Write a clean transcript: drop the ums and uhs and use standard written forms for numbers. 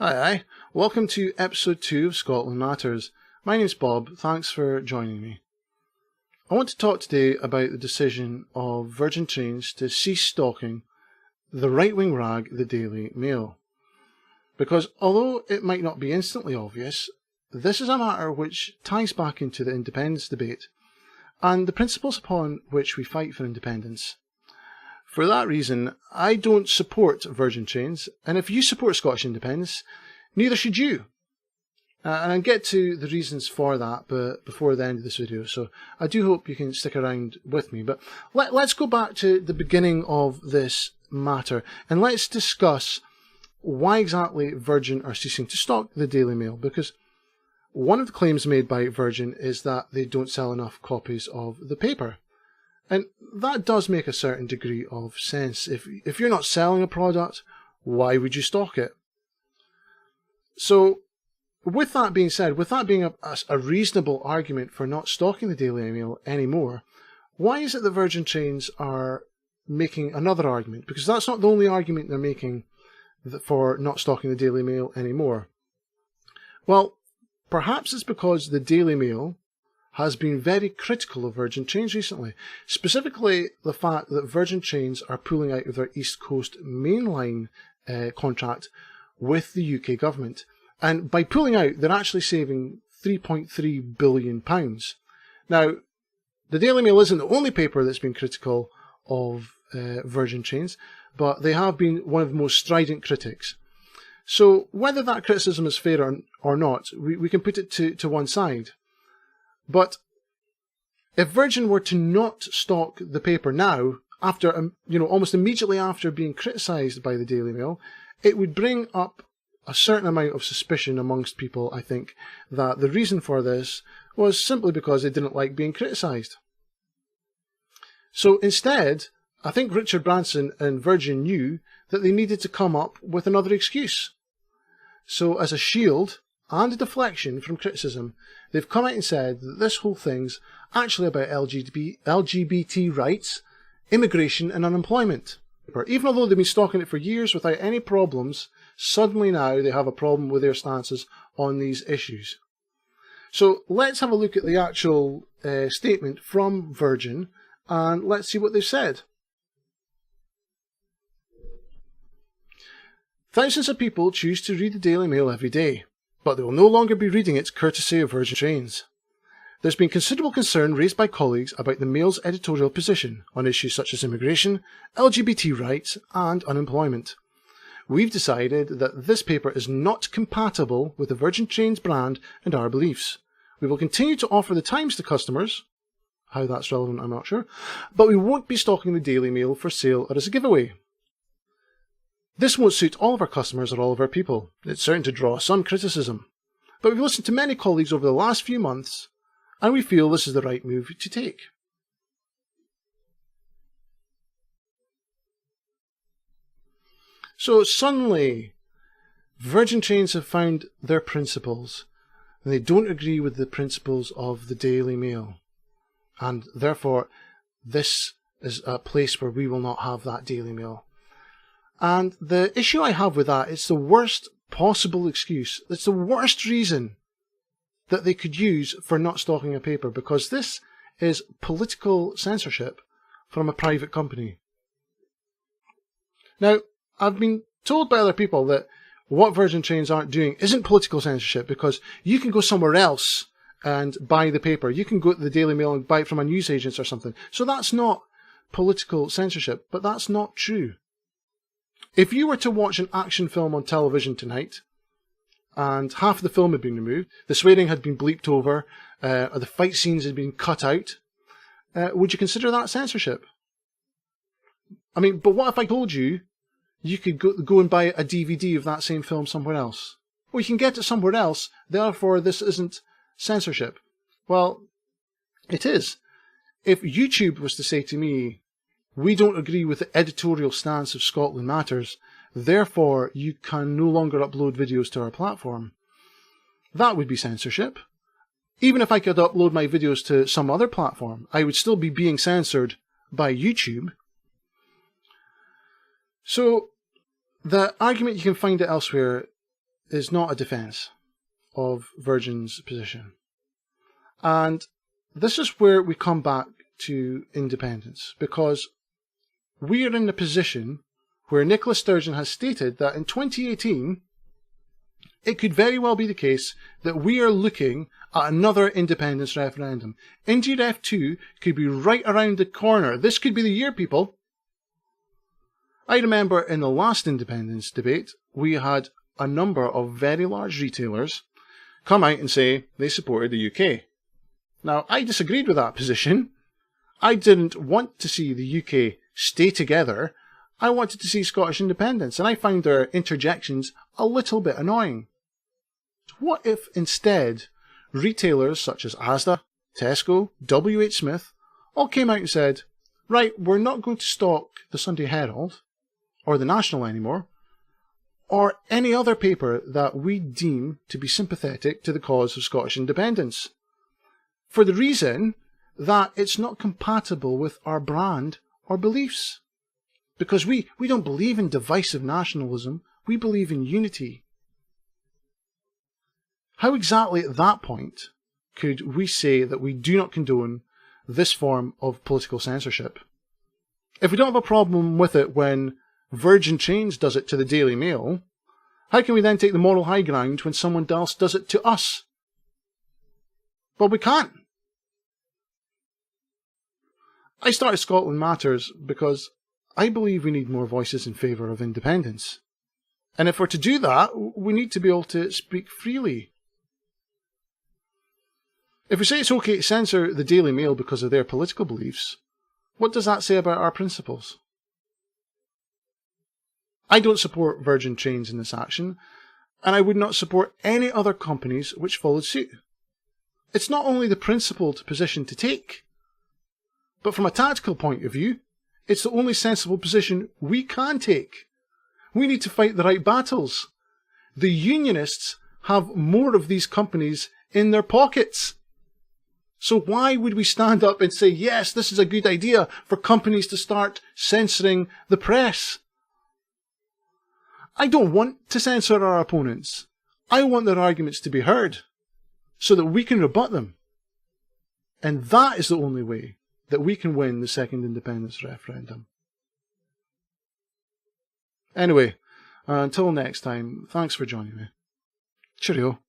Aye. Welcome to episode 2 of Scotland Matters. My name's Bob, thanks for joining me. I want to talk today about the decision of Virgin Trains to cease stocking the right-wing rag, the Daily Mail. Because although it might not be instantly obvious, this is a matter which ties back into the independence debate and the principles upon which we fight for independence. For that reason, I don't support Virgin Trains, and if you support Scottish independence, neither should you. And I'll get to the reasons for that before the end of this video, so I do hope you can stick around with me. But let's go back to the beginning of this matter, and let's discuss why exactly Virgin are ceasing to stock the Daily Mail, because one of the claims made by Virgin is that they don't sell enough copies of the paper. And that does make a certain degree of sense. If you're not selling a product, why would you stock it? So, with that being said, with that being a reasonable argument for not stocking the Daily Mail anymore, why is it that Virgin Trains are making another argument? Because that's not the only argument they're making for not stocking the Daily Mail anymore. Well, perhaps it's because the Daily Mail has been very critical of Virgin Trains recently. Specifically, the fact that Virgin Trains are pulling out of their East Coast mainline contract with the UK government. And by pulling out, they're actually saving £3.3 billion. Now, the Daily Mail isn't the only paper that's been critical of Virgin Trains, but they have been one of the most strident critics. So whether that criticism is fair or not, we can put it to one side. But if Virgin were to not stock the paper now, after almost immediately after being criticised by the Daily Mail, it would bring up a certain amount of suspicion amongst people, I think, that the reason for this was simply because they didn't like being criticised. So instead, I think Richard Branson and Virgin knew that they needed to come up with another excuse. So as a shield and a deflection from criticism, they've come out and said that this whole thing's actually about LGBT rights, immigration and unemployment. Even although they've been stocking it for years without any problems, suddenly now they have a problem with their stances on these issues. So let's have a look at the actual statement from Virgin and let's see what they've said. Thousands of people choose to read the Daily Mail every day, but they will no longer be reading it courtesy of Virgin Trains. There's been considerable concern raised by colleagues about the Mail's editorial position on issues such as immigration, LGBT rights and unemployment. We've decided that this paper is not compatible with the Virgin Trains brand and our beliefs. We will continue to offer the Times to customers, how that's relevant I'm not sure, but we won't be stocking the Daily Mail for sale or as a giveaway. This won't suit all of our customers or all of our people. It's certain to draw some criticism. But we've listened to many colleagues over the last few months, and we feel this is the right move to take. So suddenly, Virgin Trains have found their principles, and they don't agree with the principles of the Daily Mail. And therefore, this is a place where we will not have that Daily Mail. And the issue I have with that, it's the worst possible excuse. It's the worst reason that they could use for not stocking a paper, because this is political censorship from a private company. Now, I've been told by other people that what Virgin Trains aren't doing isn't political censorship, because you can go somewhere else and buy the paper. You can go to the Daily Mail and buy it from a newsagent or something. So that's not political censorship, but that's not true. If you were to watch an action film on television tonight, and half of the film had been removed, the swearing had been bleeped over, or the fight scenes had been cut out, would you consider that censorship? I mean, but what if I told you you could go and buy a DVD of that same film somewhere else? Well, you can get it somewhere else, therefore this isn't censorship. Well, it is. If YouTube was to say to me, we don't agree with the editorial stance of Scotland Matters, therefore you can no longer upload videos to our platform, that would be censorship. Even if I could upload my videos to some other platform, I would still be being censored by YouTube. So the argument, you can find it elsewhere, is not a defence of Virgin's position. And this is where we come back to independence, because we are in the position where Nicola Sturgeon has stated that in 2018, it could very well be the case that we are looking at another independence referendum. NGREF 2 could be right around the corner. This could be the year, people. I remember in the last independence debate, we had a number of very large retailers come out and say they supported the UK. Now, I disagreed with that position. I didn't want to see the UK stay together. I wanted to see Scottish independence, and I found their interjections a little bit annoying. What if instead retailers such as Asda, Tesco, WH Smith all came out and said, right, we're not going to stock the Sunday Herald or the National anymore, or any other paper that we deem to be sympathetic to the cause of Scottish independence, for the reason that it's not compatible with our brand or beliefs. Because we don't believe in divisive nationalism, we believe in unity. How exactly at that point could we say that we do not condone this form of political censorship? If we don't have a problem with it when Virgin Trains does it to the Daily Mail, how can we then take the moral high ground when someone else does it to us? Well, we can't. I started Scotland Matters because I believe we need more voices in favour of independence. And if we're to do that, we need to be able to speak freely. If we say it's okay to censor the Daily Mail because of their political beliefs, what does that say about our principles? I don't support Virgin Trains in this action, and I would not support any other companies which followed suit. It's not only the principled position to take, but from a tactical point of view, it's the only sensible position we can take. We need to fight the right battles. The unionists have more of these companies in their pockets. So why would we stand up and say, yes, this is a good idea for companies to start censoring the press? I don't want to censor our opponents. I want their arguments to be heard so that we can rebut them. And that is the only way that we can win the second independence referendum. Anyway, until next time, thanks for joining me. Cheerio.